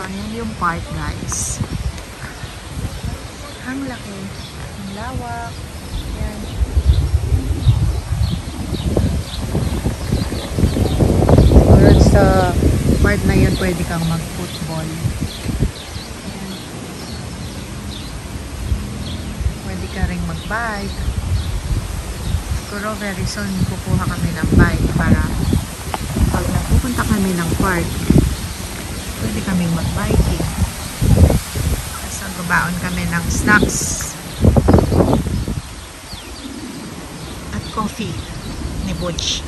Ayan yung park, guys. Ang laki. Ang lawak. Ayan. Pero sa part na yun, pwede kang mag-football. Ayan. Pwede ka rin mag-bike. Siguro very soon kukuha kami ng bike para pag napupunta kami ng park, pwede kaming mag-biking. Tapos nagbabaon kami ng snacks at coffee ni Butch.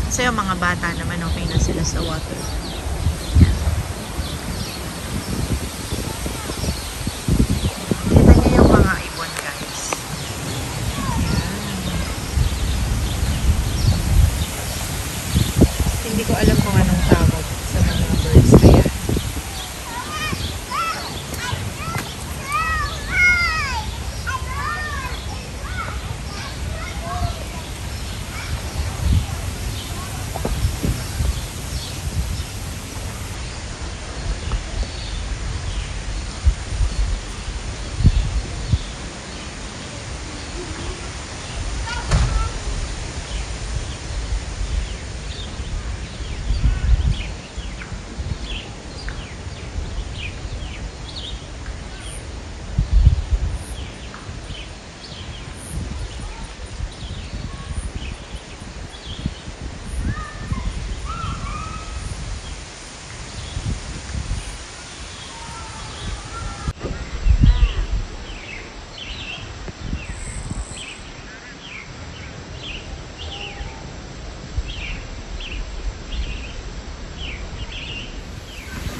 Kasi yung mga bata naman okay na sila sa water. Yan. Kita niyo yung mga ibon, guys. Yan. Hindi ko alam kung anong tawag sa mga birds na yan.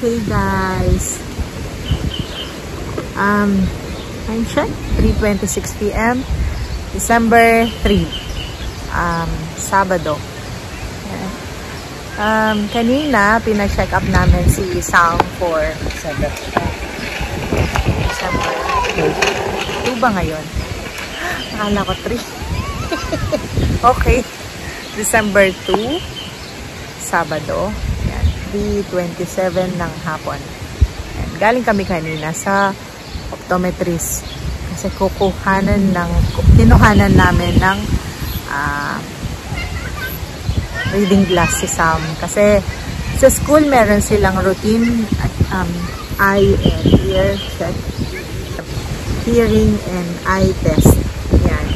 Hey guys, time check, 3:26 p.m. December 3, Sabado. Kanina pina-check up namin si Sam for December 2 ba ngayon? Akala ko 3. Okay, December 2, Sabado. 3:27 ng hapon. Ayan. Galing kami kanina sa optometrist kasi kinuhanan namin ng reading glass si Sam. Kasi sa school meron silang routine eye and ear check, hearing and eye test. Yan.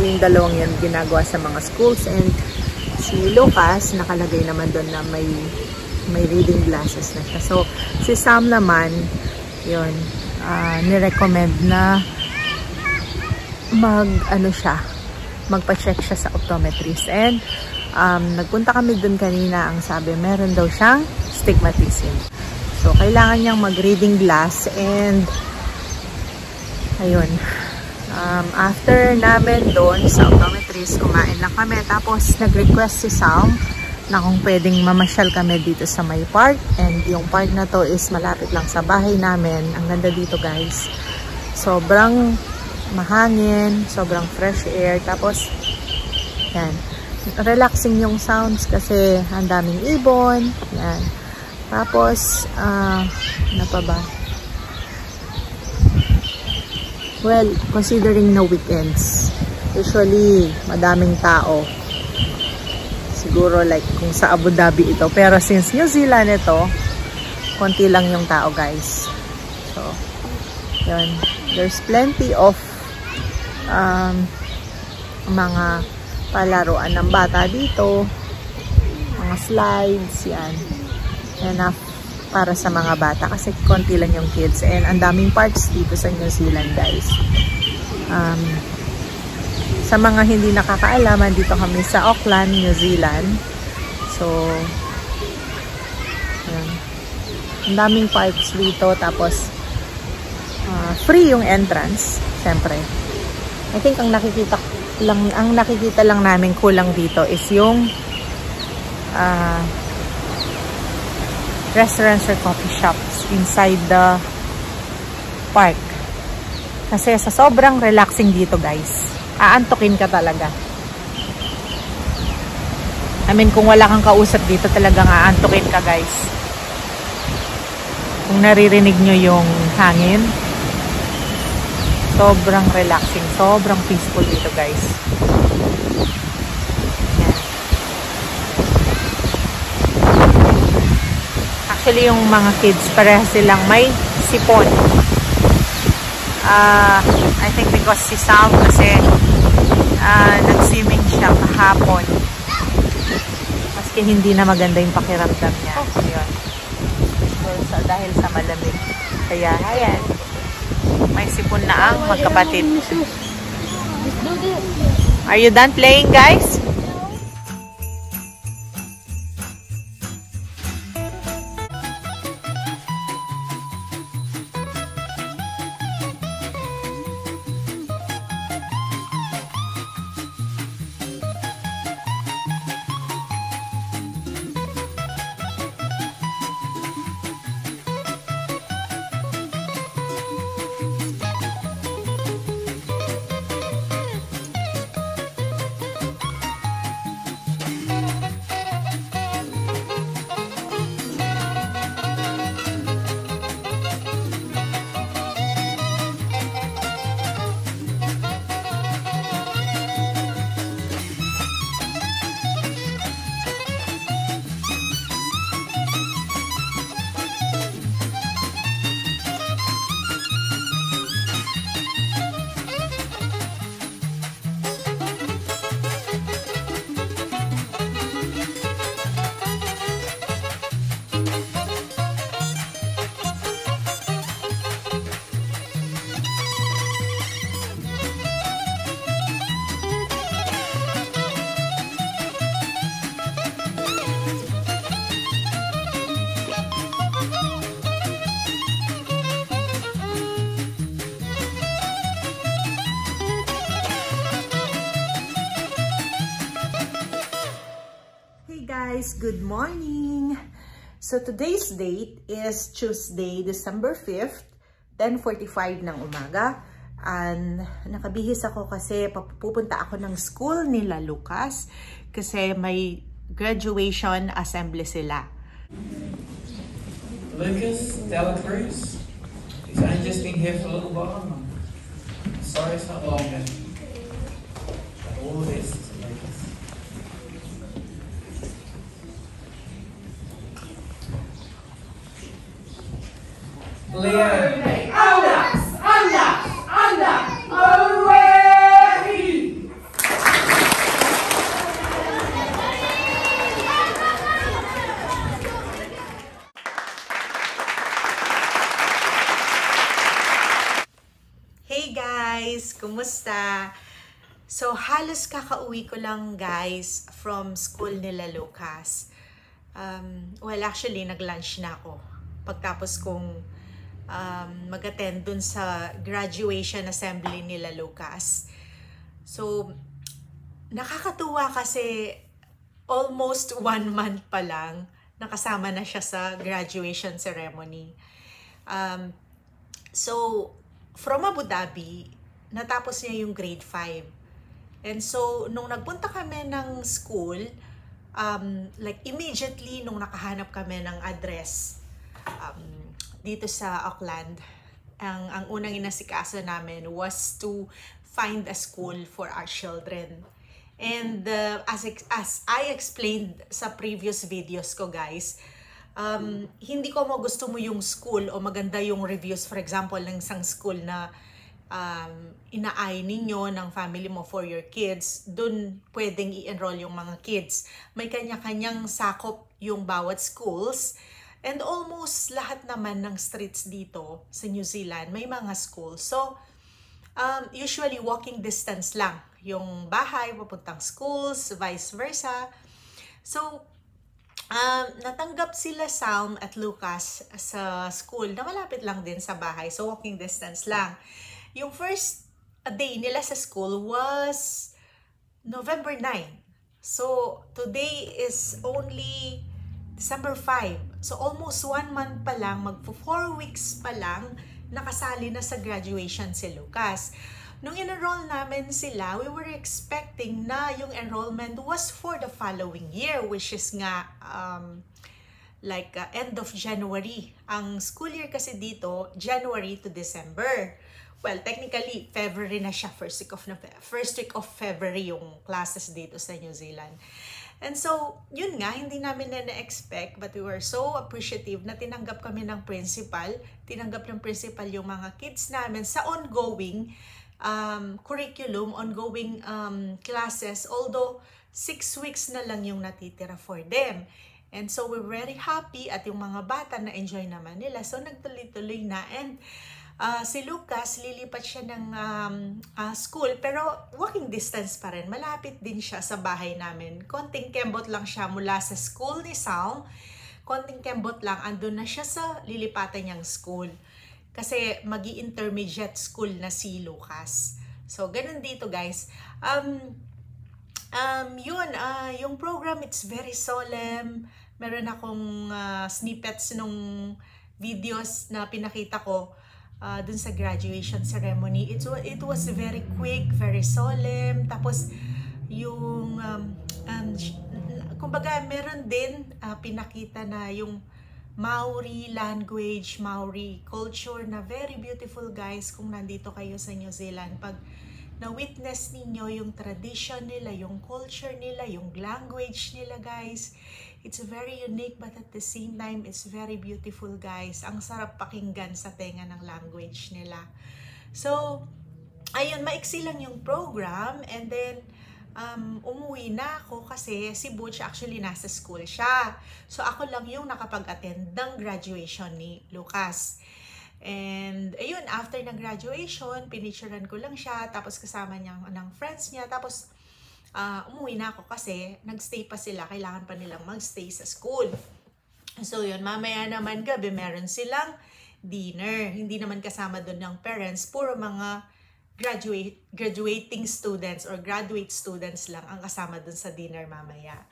Yung dalawang yan ginagawa sa mga schools, and si Lucas nakalagay naman doon na may reading glasses na siya. So, si Sam naman, yun, nirecommend na magpa-check siya sa optometrist. And, nagpunta kami dun kanina, ang sabi, meron daw siyang stigmatism. So, kailangan niyang mag-reading glass, and, ayun, after namin doon sa optometrist, kumain lang kami. Tapos, nag-request si Sam na kung pwedeng mamasyal kami dito sa may park, and yung park na to is malapit lang sa bahay namin. Ang ganda dito, guys, sobrang mahangin, sobrang fresh air, tapos yan, relaxing yung sounds kasi ang daming ibon, yan. Tapos ano pa ba, well, considering na weekends, usually madaming tao. Siguro like kung sa Abu Dhabi ito. Pero since New Zealand ito, konti lang yung tao, guys. So, yun. There's plenty of mga palaruan ng bata dito. Mga slides, yan. Enough para sa mga bata kasi konti lang yung kids. And ang daming parks dito sa New Zealand, guys. Sa mga hindi nakakaalaman, dito kami sa Auckland, New Zealand. So, yan. Ang daming parks dito. Tapos, free yung entrance, syempre. I think ang nakikita lang namin kulang dito is yung restaurants or coffee shops inside the park. Kasi sa sobrang relaxing dito, guys, aantukin ka talaga. I mean, kung wala kang kausap dito, talagang aantukin ka, guys. Kung naririnig nyo yung hangin, sobrang relaxing, sobrang peaceful dito guys. Yan. Actually yung mga kids parehas silang may sipon. I think because si Sam kasi nag-swimming siya kahapon. Maski hindi na maganda yung pakiramdam niya. Yun. So, dahil sa malamig. Kaya, ayan. May sipon na ang magkapatid. Are you done playing, guys? Guys, good morning. So today's date is Tuesday, December 5th, 10:45 ng umaga. And nakabihis ako kasi pupunta ako ng school nila Lucas kasi may graduation assembly sila. Lucas, Dela Cruz, he's only just been here for a little while. Sorry it's not longer. But all this is Lucas. Leo. Andas! Andas! Andas! Away! Hey guys! Kumusta? So, halos kakauwi ko lang guys from school nila Lucas. Well, actually, nag-lunch na ako. Pagtapos kong mag-attend dun sa graduation assembly nila Lucas. So, nakakatuwa kasi almost 1 month pa lang nakasama na siya sa graduation ceremony. So, from Abu Dhabi, natapos niya yung grade 5. And so, nung nagpunta kami ng school, like immediately nung nakahanap kami ng address, dito sa Auckland, ang unang inasikaso namin was to find a school for our children. And as I explained sa previous videos ko guys, hindi ko gusto mo yung school o maganda yung reviews, for example, ng isang school na inaay ninyo ng family mo for your kids, dun pwedeng i-enroll yung mga kids. May kanya-kanyang sakop yung bawat schools. And almost lahat naman ng streets dito sa New Zealand may mga schools. So, usually walking distance lang. Yung bahay, papuntang schools, vice versa. So, natanggap sila Sam at Lucas sa school na malapit lang din sa bahay. So, walking distance lang. Yung first day nila sa school was November 9. So, today is only December 5. So, almost 1 month pa lang, mag-4 weeks pa lang, nakasali na sa graduation si Lucas. Nung in-enroll namin sila, we were expecting na yung enrollment was for the following year, which is nga like end of January. Ang school year kasi dito, January to December. Well, technically, February na siya. First week of February yung classes dito sa New Zealand. And so, yun nga, hindi namin na-expect, but we were so appreciative na tinanggap kami ng principal. Tinanggap ng principal yung mga kids namin sa ongoing curriculum, ongoing classes, although 6 weeks na lang yung natitira for them. And so, we're very happy at yung mga bata na-enjoy naman nila. So, nagtuloy-tuloy na. And si Lucas, lilipat siya ng school, pero walking distance pa rin. Malapit din siya sa bahay namin. Konting kembot lang siya mula sa school ni Sal. Konting kembot lang, andun na siya sa lilipatan niyang school. Kasi magi-intermediate school na si Lucas. So, ganun dito guys. Yung program, it's very solemn. Meron akong snippets nung videos na pinakita ko dun sa graduation ceremony. It was very quick, very solemn. Tapos yung kumbaga meron din pinakita na yung Maori language, Maori culture na very beautiful guys kung nandito kayo sa New Zealand. Pag na-witness ninyo yung tradition nila, yung culture nila, yung language nila guys, it's very unique but at the same time, it's very beautiful guys. Ang sarap pakinggan sa tenga ng language nila. So, ayun, maiksi lang yung program and then umuwi na ako kasi si Butch actually nasa school siya. So, ako lang yung nakapag-attend ng graduation ni Lucas. And ayun, after ng graduation, pinicturean ko lang siya, tapos kasama niya ng friends niya, tapos umuwi na ako kasi nagstay pa sila, kailangan pa nilang magstay sa school. So yun, mamaya naman gabi meron silang dinner. Hindi naman kasama doon ng parents, puro mga graduating students or graduate students lang ang kasama doon sa dinner mamaya.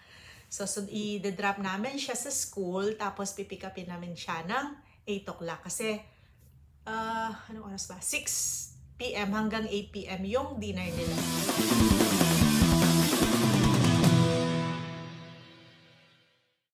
So i-drop namin siya sa school, tapos pipick upin namin siya ng 8 o'clock kasi anong oras ba? 6 p.m. hanggang 8 p.m. yung dinner nila.